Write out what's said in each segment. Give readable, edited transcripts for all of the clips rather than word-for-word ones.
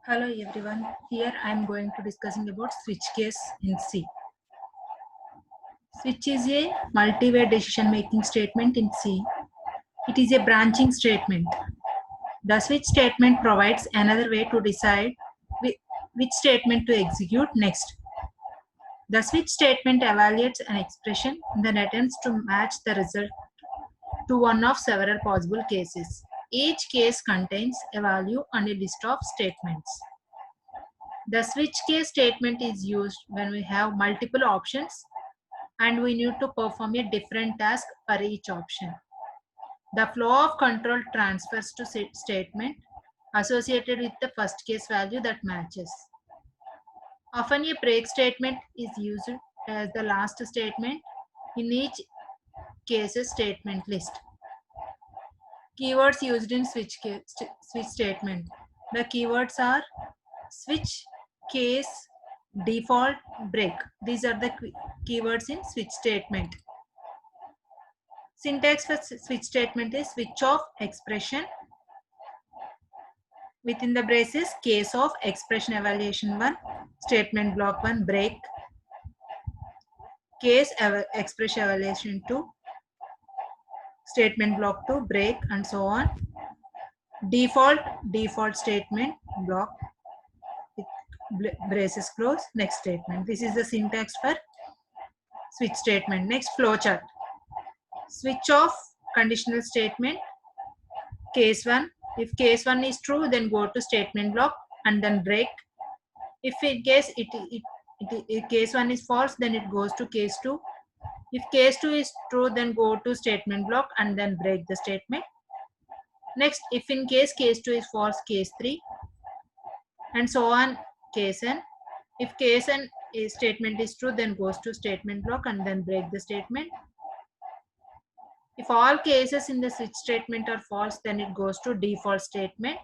Hello everyone. Here I am going to discussing about switch case in C. Switch is a multi-way decision making statement in C. It is a branching statement. The switch statement provides another way to decide which statement to execute next. The switch statement evaluates an expression then attempts to match the result to one of several possible cases. Each case contains a value and a list of statements. The switch case statement is used when we have multiple options and we need to perform a different task for each option. The flow of control transfers to statement associated with the first case value that matches. Often a break statement is used as the last statement in each case's statement list. Keywords used in switch statement. The keywords are switch, case, default, break. These are the keywords in switch statement. Syntax for switch statement is switch of expression within the braces case of expression evaluation 1, statement block 1, break, case expression evaluation 2, statement block 2, break, and so on. Default statement block with braces close, next statement. This is the syntax for switch statement. Next flowchart. Switch off conditional statement case 1. If case 1 is true, then go to statement block and then break. If in case if case 1 is false, then it goes to case 2. If case 2 is true, then go to statement block and then break the statement. Next, if in case 2 is false, case 3 and so on, case n. If case n statement is true, then goes to statement block and then break the statement. If all cases in the switch statement are false, then it goes to default statement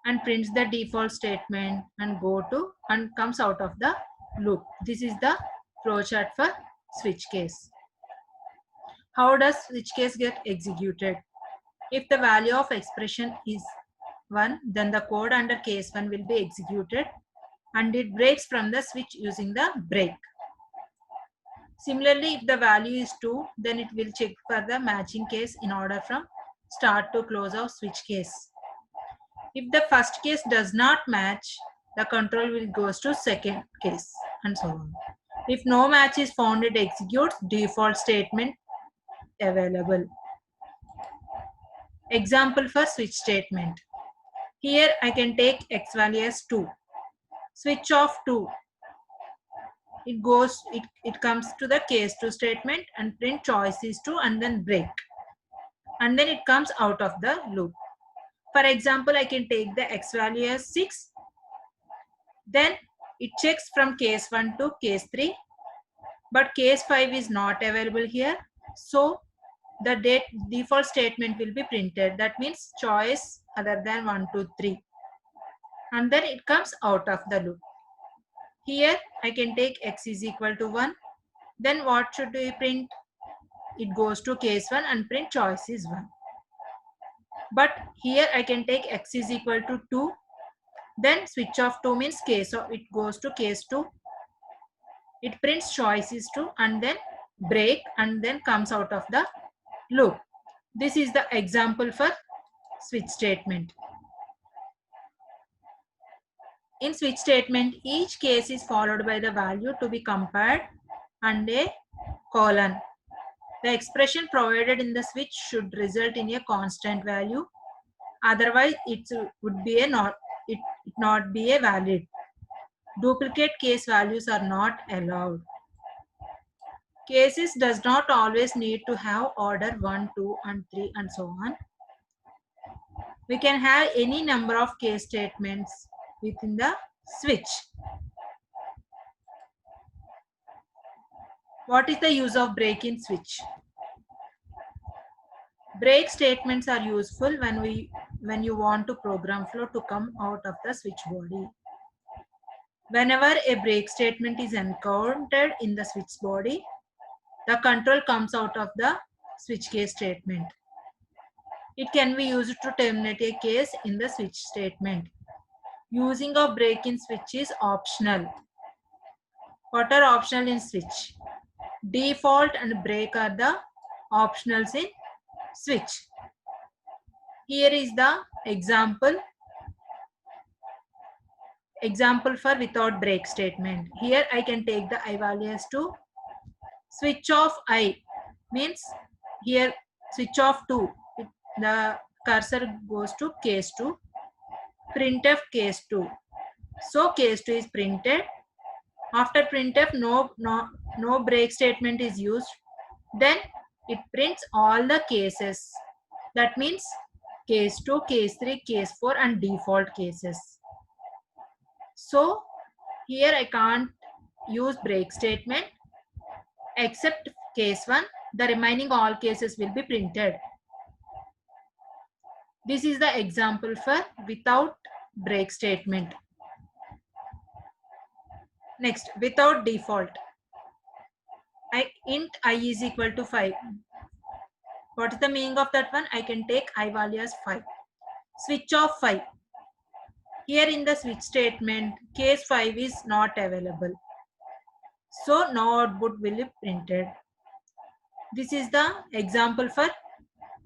and prints the default statement and comes out of the loop. This is the flowchart for switch case. How does switch case get executed? If the value of expression is 1, then the code under case 1 will be executed and it breaks from the switch using the break. Similarly, if the value is 2, then it will check for the matching case in order from start to close of switch case. If the first case does not match, the control will goes to second case and so on. If no match is found, it executes default statement available. Example for switch statement. Here I can take x value as 2. Switch off 2. It comes to the case 2 statement and print choice is 2 and then break. And then it comes out of the loop. For example, I can take the x value as 6. Then it checks from case 1 to case 3. But case 5 is not available here. So the default statement will be printed. That means choice other than 1, 2, 3. And then it comes out of the loop. Here I can take x is equal to 1. Then what should we print? It goes to case 1 and print choice is 1. But here I can take x is equal to 2. Then switch off 2 means case, so it goes to case 2. It prints choice is 2 and then break and then comes out of the loop. This is the example for switch statement. In switch statement, each case is followed by the value to be compared and a colon. The expression provided in the switch should result in a constant value. Otherwise, it would be not be a valid. Duplicate case values are not allowed. Cases does not always need to have order 1, 2, and 3 and so on. We can have any number of case statements within the switch. What is the use of break in switch? Break statements are useful when you want to program flow to come out of the switch body. Whenever a break statement is encountered in the switch body, the control comes out of the switch case statement. It can be used to terminate a case in the switch statement. Using of break in switch is optional. What are optional in switch? Default and break are the optionals in switch. Here is the example for without break statement. Here I can take the I value as to switch off I means here switch off 2. The cursor goes to case 2. Printf case 2. So case 2 is printed. After printf no break statement is used. Then it prints all the cases. That means case 2, case 3, case 4 and default cases. So here I can't use break statement except case 1. The remaining all cases will be printed. This is the example for without break statement. Next, without default. Int I is equal to 5. What is the meaning of that one? I can take I value as 5. Switch off 5. Here in the switch statement, case 5 is not available. So no output will be printed. This is the example for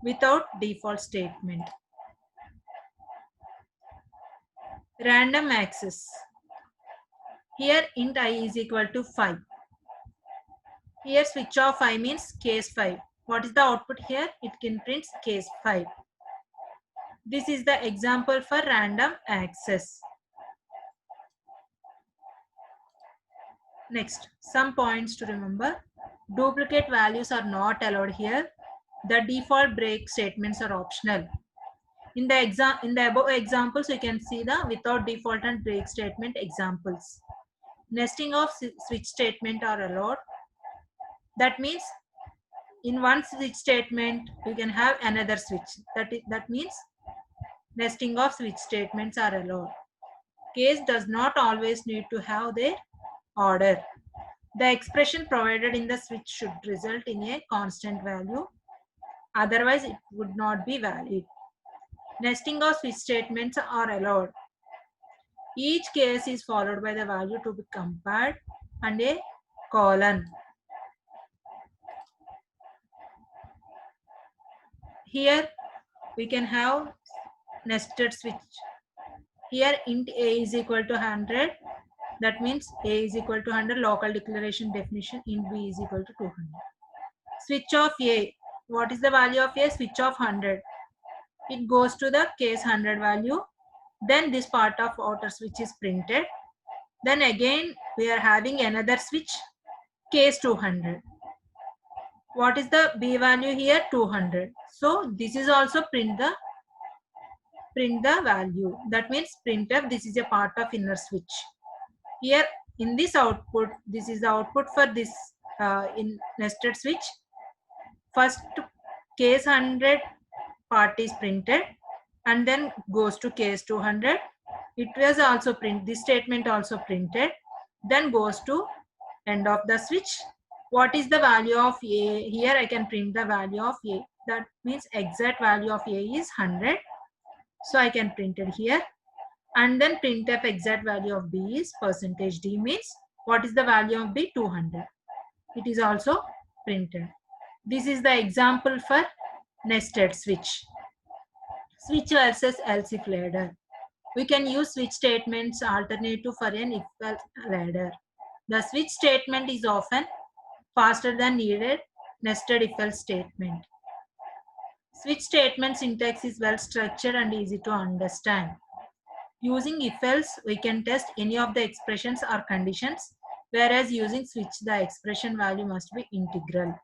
without default statement. Random access. Here int I is equal to 5. Here switch off 5 means case 5. What is the output here? It can print case 5. This is the example for random access. Next, some points to remember. Duplicate values are not allowed here. The default break statements are optional. In the above examples, you can see the without default and break statement examples. Nesting of switch statement are allowed. That means in one switch statement, you can have another switch. That means nesting of switch statements are allowed. Case does not always need to have their order. The expression provided in the switch should result in a constant value. Otherwise, it would not be valid. Nesting of switch statements are allowed. Each case is followed by the value to be compared and a colon. Here we can have nested switch. Here int a is equal to 100. That means a is equal to 100. Local declaration definition int b is equal to 200. Switch off a. What is the value of a? Switch off 100. It goes to the case 100 value. Then this part of outer switch is printed. Then again we are having another switch, case 200. What is the b value here? 200. So this is also print the value. That means printf, this is a part of inner switch. Here in this output, this is the output for this in nested switch. First case 100 part is printed and then goes to case 200. It was also print, this statement also printed, then goes to end of the switch. What is the value of a? Here I can print the value of a. That means exact value of a is 100. So I can print it here. And then printf exact value of b is percentage %d means what is the value of b? 200. It is also printed. This is the example for nested switch. Switch versus else if ladder. We can use switch statements alternative for an if else ladder. The switch statement is often faster than needed nested if else statement. Switch statement syntax is well structured and easy to understand. Using if else, we can test any of the expressions or conditions, whereas using switch, the expression value must be integral.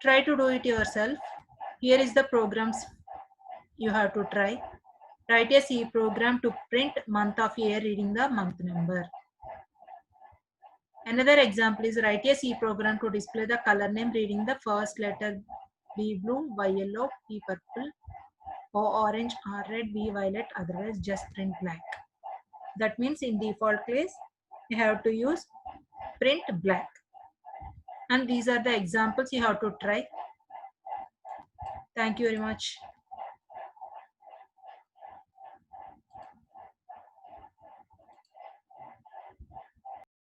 Try to do it yourself. Here is the programs you have to try. Write a C program to print month of year reading the month number. Another example is write a C program to display the color name reading the first letter B blue, Y yellow, P purple, O orange, R red, B violet, otherwise just print black. That means in default case, you have to use print black. And these are the examples you have to try. Thank you very much.